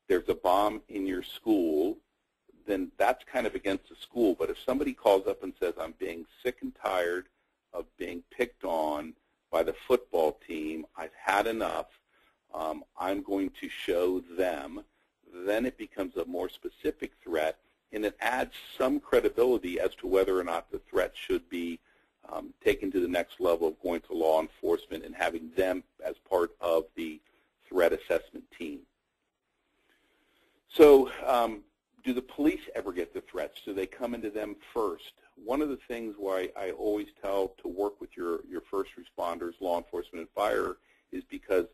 there's a bomb in your school, then that's kind of against the school. But if somebody calls up and says, I'm being sick and tired of being picked on by the football team, I've had enough, I'm going to show them, then it becomes a more specific threat, and it adds some credibility as to whether or not the threat should be taken to the next level of going to law enforcement and having them as part of the threat assessment team. So do the police ever get the threats? Do they come into them first? One of the things why I always tell to work with your first responders, law enforcement, and fire is because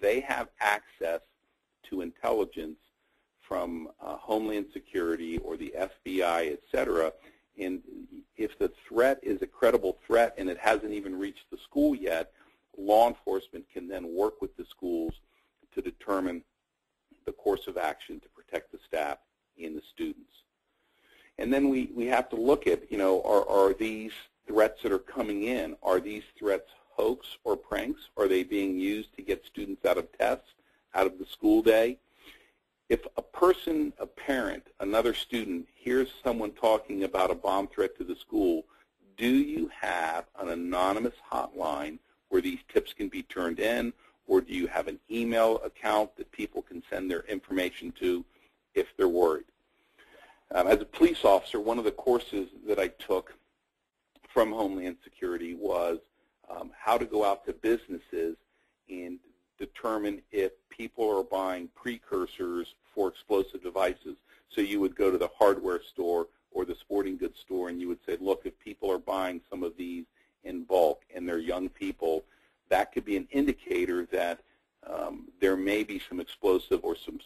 they have access to intelligence from Homeland Security or the FBI, et cetera. And if the threat is a credible threat and it hasn't even reached the school yet, law enforcement can then work with the schools to determine the course of action to protect the staff and the students. And then we have to look at, are these threats that are coming in, are these threats hoax or pranks? Are they being used to get students out of tests, out of the school day? If a person, a parent, another student hears someone talking about a bomb threat to the school, do you have an anonymous hotline where these tips can be turned in, or do you have an email account that people can send their information to if they're worried? As a police officer, one of the courses that I took from Homeland Security was how to go out to businesses and determine if people are buying precursors for explosive devices. So you would go to the hardware store or the sporting goods store and you would say, look, if people are buying some of these in bulk and they're young people, that could be an indicator that there may be some explosive or some